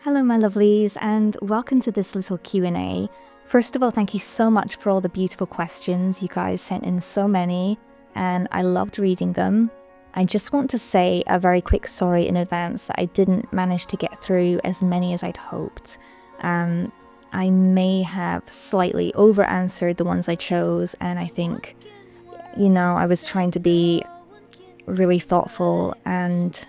Hello my lovelies, and welcome to this little Q&A. First of all, thank you so much for all the beautiful questions. You guys sent in so many and I loved reading them. I just want to say a very quick sorry in advance that I didn't manage to get through as many as I'd hoped. I may have slightly over answered the ones I chose, and I think, I was trying to be really thoughtful and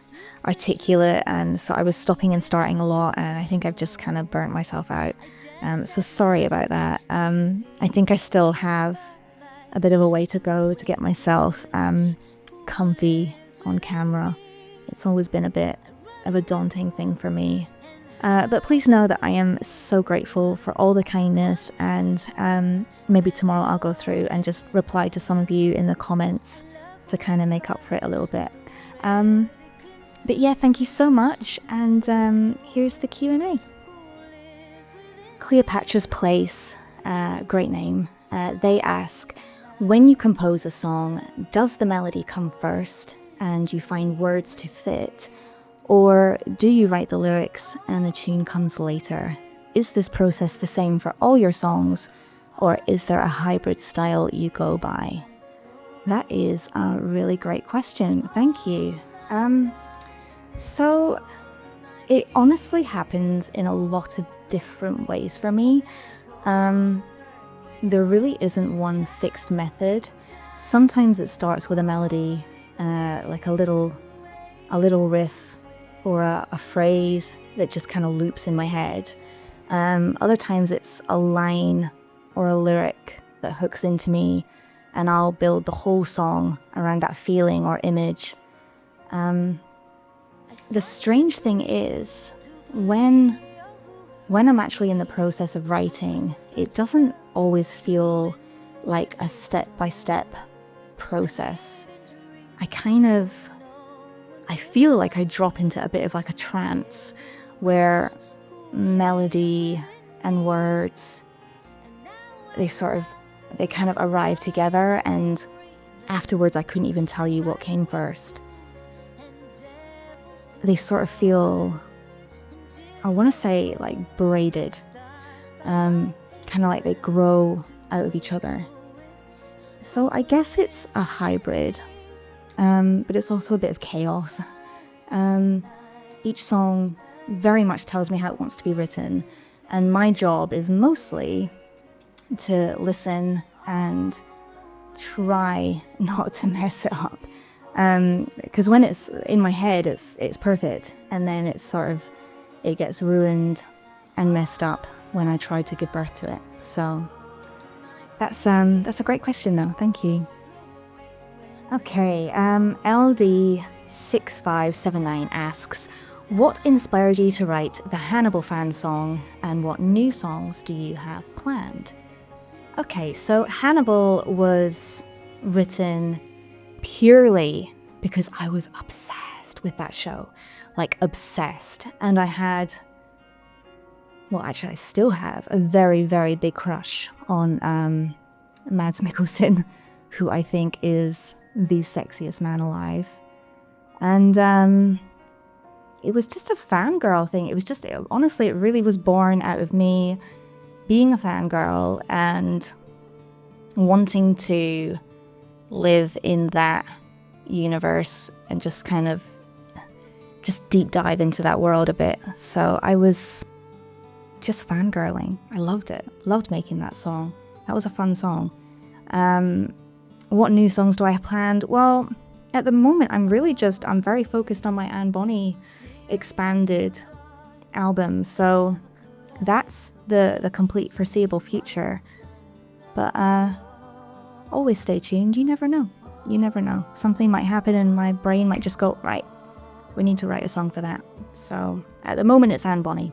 articulate, and so I was stopping and starting a lot, and I think I've just kind of burnt myself out. So sorry about that. I think I still have a bit of a way to go to get myself comfy on camera. It's always been a bit of a daunting thing for me. But please know that I am so grateful for all the kindness, and maybe tomorrow I'll go through and just reply to some of you in the comments to kind of make up for it a little bit. But yeah, thank you so much, and here's the Q&A. Cleopatra's Place, great name. They ask, when you compose a song, does the melody come first and you find words to fit? Or do you write the lyrics and the tune comes later? Is this process the same for all your songs, or is there a hybrid style you go by? That is a really great question. Thank you. So it honestly happens in a lot of different ways for me. There really isn't one fixed method. Sometimes it starts with a melody, like a little riff or a phrase that just kind of loops in my head. Other times it's a line or a lyric that hooks into me, and I'll build the whole song around that feeling or image. The strange thing is, when I'm actually in the process of writing, it doesn't always feel like a step-by-step process. I feel like I drop into a bit of like a trance where melody and words, they kind of arrive together, and afterwards I couldn't even tell you what came first. They sort of feel, I want to say, like braided, kind of like they grow out of each other. So I guess it's a hybrid, but it's also a bit of chaos. Each song very much tells me how it wants to be written, and my job is mostly to listen and try not to mess it up. Because when it's in my head, it's perfect, and then it gets ruined and messed up when I try to give birth to it. So that's a great question though. Thank you. Okay, LD6579 asks, what inspired you to write the Hannibal fan song, and what new songs do you have planned? Okay, so Hannibal was written purely because I was obsessed with that show, like obsessed. And I had, well, actually I still have a very, very big crush on Mads Mikkelsen, who I think is the sexiest man alive. And it was just a fangirl thing. Honestly, it really was born out of me being a fangirl and wanting to live in that universe and just kind of deep dive into that world a bit. So I was just fangirling. I loved it. Loved making that song. That was a fun song. What new songs do I have planned? Well, at the moment I'm very focused on my Anne Bonny expanded album. So that's the complete foreseeable future. But always stay tuned. You never know. Something might happen and my brain might just go, right, we need to write a song for that. So at the moment it's Anne Bonny.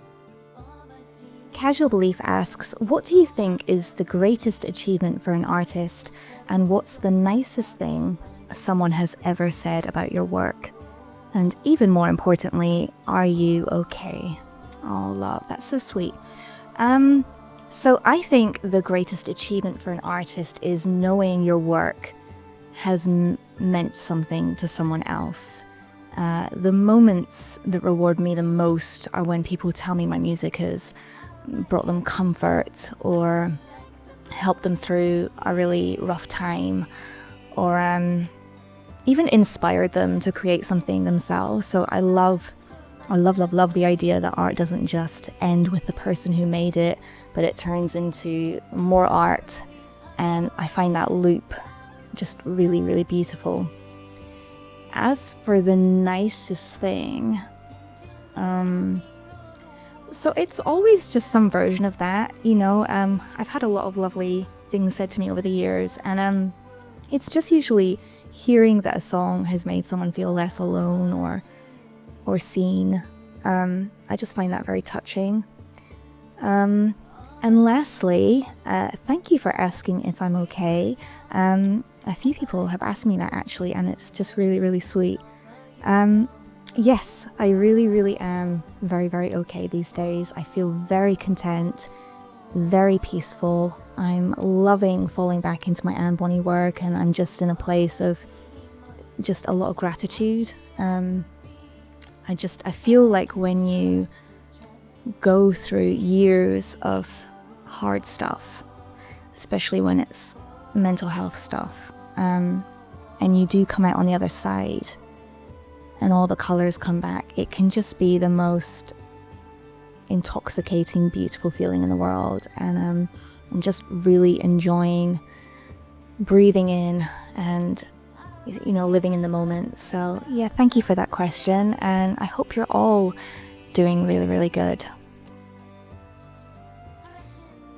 Casual Belief asks, what do you think is the greatest achievement for an artist, and what's the nicest thing someone has ever said about your work? And even more importantly, are you okay? Oh, love, that's so sweet. So I think the greatest achievement for an artist is knowing your work has meant something to someone else. The moments that reward me the most are when people tell me my music has brought them comfort or helped them through a really rough time, or even inspired them to create something themselves. So I love the idea that art doesn't just end with the person who made it, but it turns into more art. And I find that loop just really, really beautiful. As for the nicest thing, so it's always just some version of that, you know. I've had a lot of lovely things said to me over the years, and it's just usually hearing that a song has made someone feel less alone or seen. I just find that very touching. And lastly, thank you for asking if I'm okay. A few people have asked me that actually, and it's just really, really sweet. Yes, I really, really am very, very okay these days. I feel very content, very peaceful. I'm loving falling back into my Anne Bonny work, and I'm just in a place of just a lot of gratitude. I feel like when you go through years of hard stuff, especially when it's mental health stuff, and you do come out on the other side and all the colors come back, it can just be the most intoxicating, beautiful feeling in the world. And I'm just really enjoying breathing in and, you know, living in the moment. So yeah, thank you for that question, and I hope you're all doing really, really good.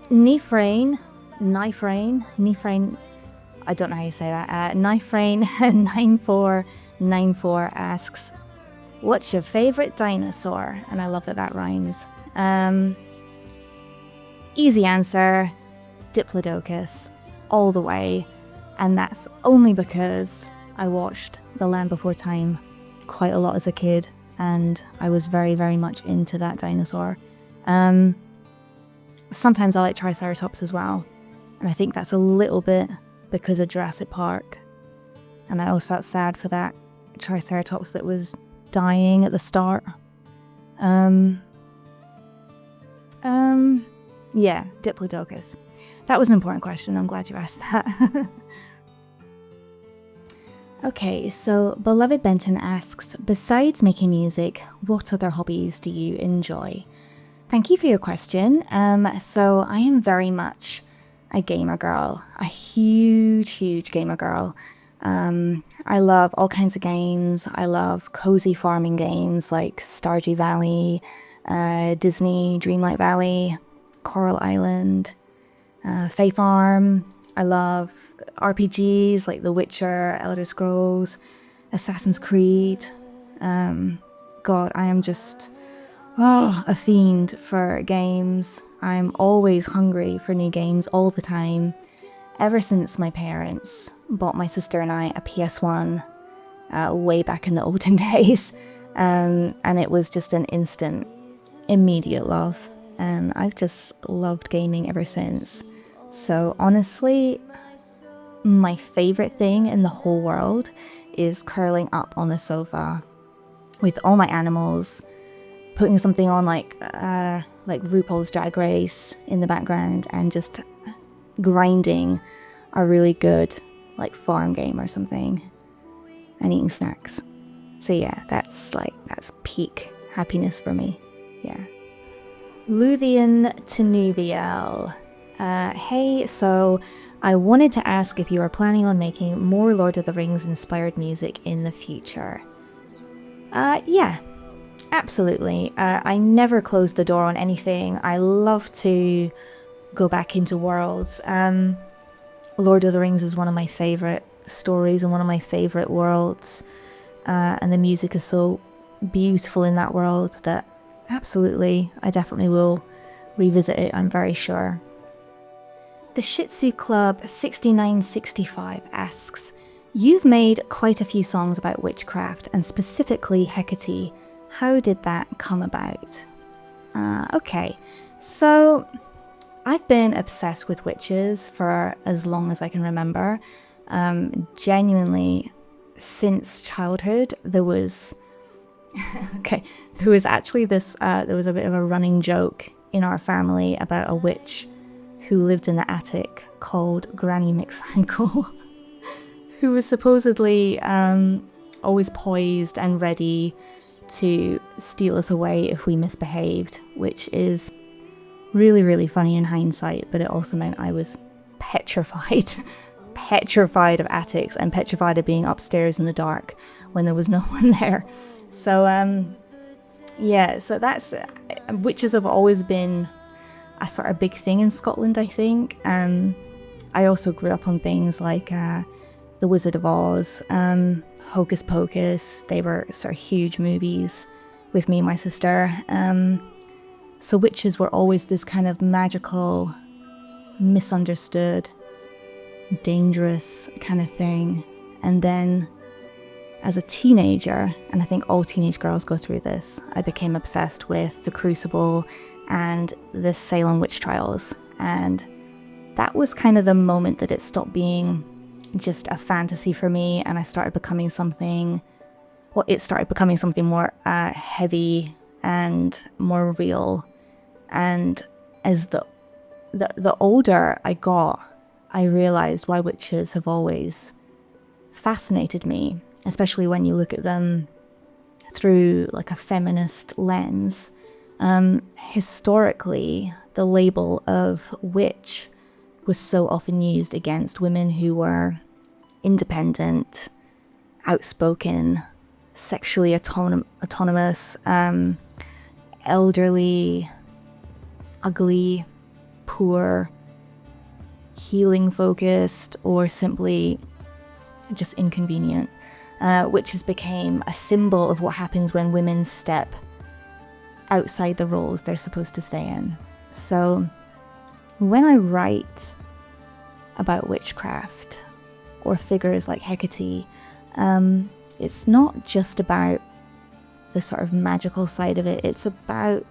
Nifrain, I don't know how you say that. Nifrain9494 asks, what's your favorite dinosaur? And I love that that rhymes. Easy answer, Diplodocus, all the way. And that's only because I watched The Land Before Time quite a lot as a kid, and I was very, very much into that dinosaur. Sometimes I like Triceratops as well, and I think that's a little bit because of Jurassic Park. And I always felt sad for that Triceratops that was dying at the start. Yeah, Diplodocus. That was an important question. I'm glad you asked that. Okay, so Beloved Benton asks, besides making music, what other hobbies do you enjoy? Thank you for your question. So I am very much a gamer girl, a huge gamer girl. I love all kinds of games. I love cozy farming games like Stardew Valley, Disney Dreamlight Valley, Coral Island, Fae Farm. I love RPGs like The Witcher, Elder Scrolls, Assassin's Creed. God, I am just a fiend for games. I'm always hungry for new games all the time. Ever since my parents bought my sister and I a PS1 way back in the olden days. And it was just an instant, immediate love. And I've just loved gaming ever since. So honestly, my favorite thing in the whole world is curling up on the sofa with all my animals, putting something on like RuPaul's Drag Race in the background, and just grinding a really good like farm game or something, and eating snacks. So yeah, that's peak happiness for me. Yeah. Luthian Tanubiel. Hey, so I wanted to ask if you are planning on making more Lord of the Rings inspired music in the future. Yeah, absolutely. I never close the door on anything. I love to go back into worlds. Lord of the Rings is one of my favorite stories and one of my favorite worlds. And the music is so beautiful in that world that absolutely, I definitely will revisit it, I'm very sure. The Shih Tzu Club 6965 asks, you've made quite a few songs about witchcraft and specifically Hecate. How did that come about? Okay, so I've been obsessed with witches for as long as I can remember. Genuinely, since childhood, there was Okay, there was actually there was a bit of a running joke in our family about a witch who lived in the attic called Granny McFangle, who was supposedly always poised and ready to steal us away if we misbehaved, which is really, really funny in hindsight, but it also meant I was petrified. Petrified of attics and petrified of being upstairs in the dark when there was no one there. So yeah, so that's witches have always been a sort of big thing in Scotland, I think. I also grew up on things like The Wizard of Oz, Hocus Pocus. They were sort of huge movies with me and my sister. So witches were always this kind of magical, misunderstood, dangerous kind of thing. And then as a teenager, and I think all teenage girls go through this, I became obsessed with The Crucible and the Salem witch trials. And that was kind of the moment that it stopped being just a fantasy for me, and I started becoming something, well, it started becoming something more heavy and more real. And as the older I got, I realized why witches have always fascinated me, especially when you look at them through like a feminist lens. Historically, the label of witch was so often used against women who were independent, outspoken, sexually autonomous, elderly, ugly, poor, healing focused, or simply just inconvenient. Witches became a symbol of what happens when women step outside the roles they're supposed to stay in. So when I write about witchcraft or figures like Hecate, it's not just about the sort of magical side of it, it's about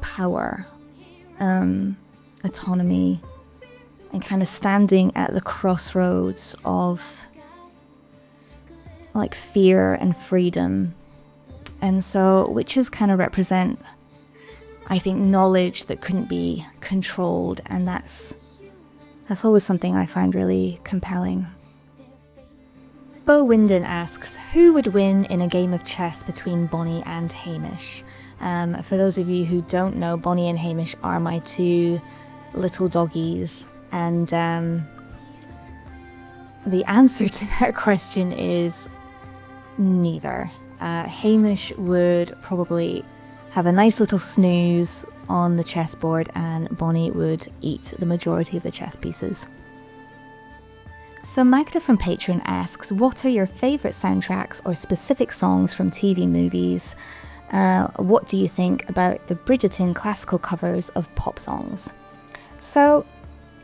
power, autonomy, and kind of standing at the crossroads of like fear and freedom. And so witches kind of represent, I think, knowledge that couldn't be controlled, and that's always something I find really compelling. Bo Winden asks, who would win in a game of chess between Bonnie and Hamish? For those of you who don't know, Bonnie and Hamish are my two little doggies, and the answer to that question is neither. Hamish would probably have a nice little snooze on the chessboard, and Bonnie would eat the majority of the chess pieces. So Magda from Patreon asks, what are your favourite soundtracks or specific songs from TV movies? What do you think about the Bridgerton classical covers of pop songs? So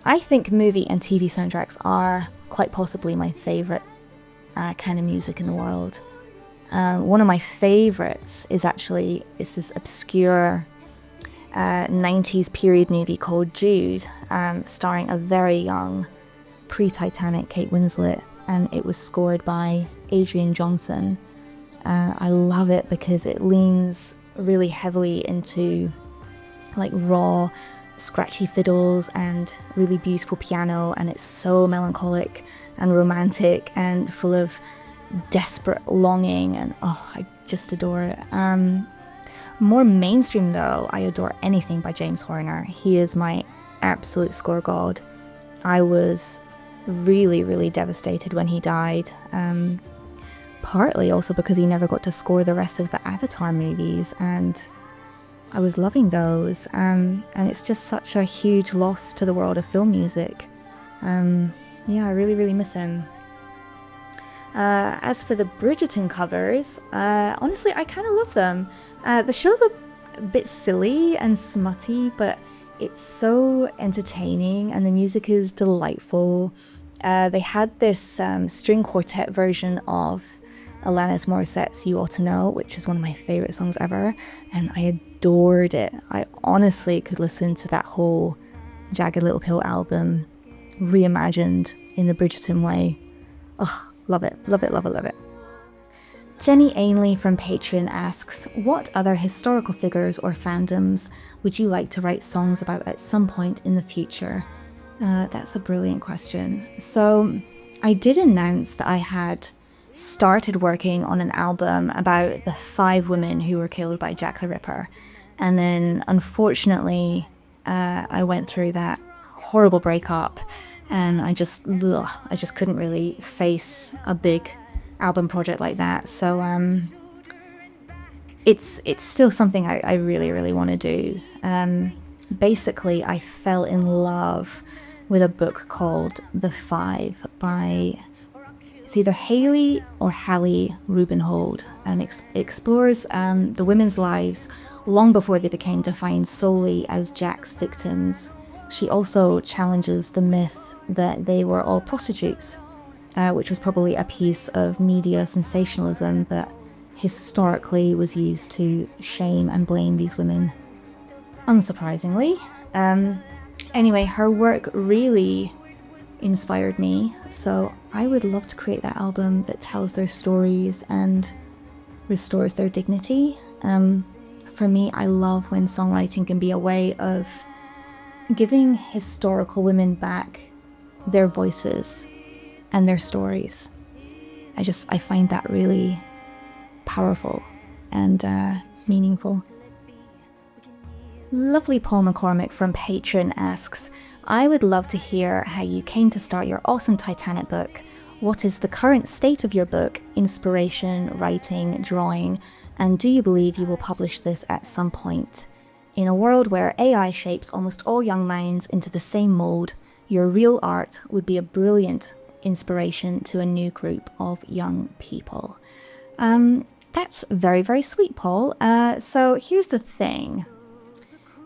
I think movie and TV soundtracks are quite possibly my favourite kind of music in the world. One of my favourites is this obscure 90s period movie called Jude, starring a very young pre-Titanic Kate Winslet, and it was scored by Adrian Johnson. I love it because it leans really heavily into like raw, scratchy fiddles and really beautiful piano, and it's so melancholic and romantic and full of desperate longing, and I just adore it. More mainstream though, I adore anything by James Horner. He is my absolute score god. I was really, really devastated when he died, partly also because he never got to score the rest of the Avatar movies, and I was loving those, and it's just such a huge loss to the world of film music. Yeah, I really, really miss him. As for the Bridgerton covers, honestly, I kind of love them. The show's a bit silly and smutty, but it's so entertaining and the music is delightful. They had this string quartet version of Alanis Morissette's You Ought to Know, which is one of my favourite songs ever, and I adored it. I honestly could listen to that whole Jagged Little Pill album reimagined in the Bridgerton way. Oh, love it, love it, love it, love it. Jenny Ainley from Patreon asks, what other historical figures or fandoms would you like to write songs about at some point in the future? That's a brilliant question. So I did announce that I had started working on an album about the 5 women who were killed by Jack the Ripper. And then unfortunately, I went through that horrible breakup and I just couldn't really face a big album project like that. So it's still something I really, really want to do. Basically, I fell in love with a book called The Five by, it's either Haley or Hallie Rubenhold, and explores the women's lives long before they became defined solely as Jack's victims. She also challenges the myth that they were all prostitutes, which was probably a piece of media sensationalism that historically was used to shame and blame these women. Unsurprisingly. Anyway, her work really inspired me, so I would love to create that album that tells their stories and restores their dignity. For me, I love when songwriting can be a way of giving historical women back their voices and their stories. I find that really powerful and meaningful. Lovely Paul McCormick from Patreon asks, I would love to hear how you came to start your awesome Titanic book. What is the current state of your book, inspiration, writing, drawing, and do you believe you will publish this at some point? In a world where AI shapes almost all young minds into the same mold, your real art would be a brilliant inspiration to a new group of young people. That's very, very sweet, Paul. So here's the thing.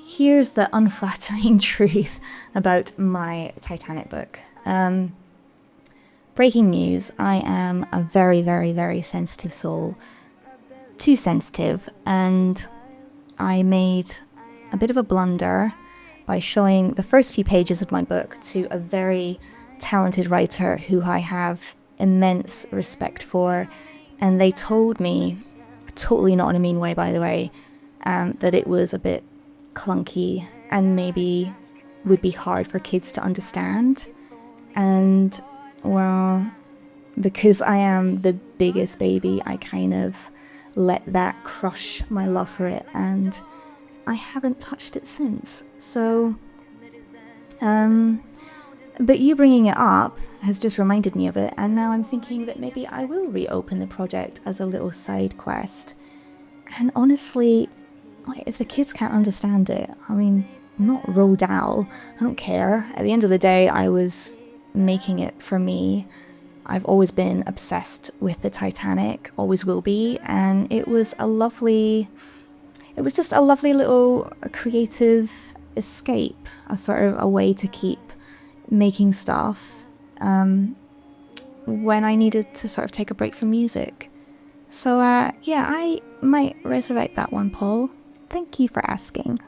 Here's the unflattering truth about my Titanic book. Breaking news, I am a very, very, very sensitive soul. Too sensitive, and I made a bit of a blunder by showing the first few pages of my book to a very talented writer who I have immense respect for, and they told me, totally not in a mean way by the way, that it was a bit clunky and maybe would be hard for kids to understand. And well, because I am the biggest baby, I kind of let that crush my love for it, and I haven't touched it since. So but you bringing it up has just reminded me of it, and now I'm thinking that maybe I will reopen the project as a little side quest. And honestly, like, if the kids can't understand it, I mean, I'm not Roald Dahl, I don't care. At the end of the day, I was making it for me. I've always been obsessed with the Titanic, always will be, and it was just a lovely little creative escape, a sort of a way to keep making stuff when I needed to sort of take a break from music. So yeah, I might resurrect that one, Paul. Thank you for asking.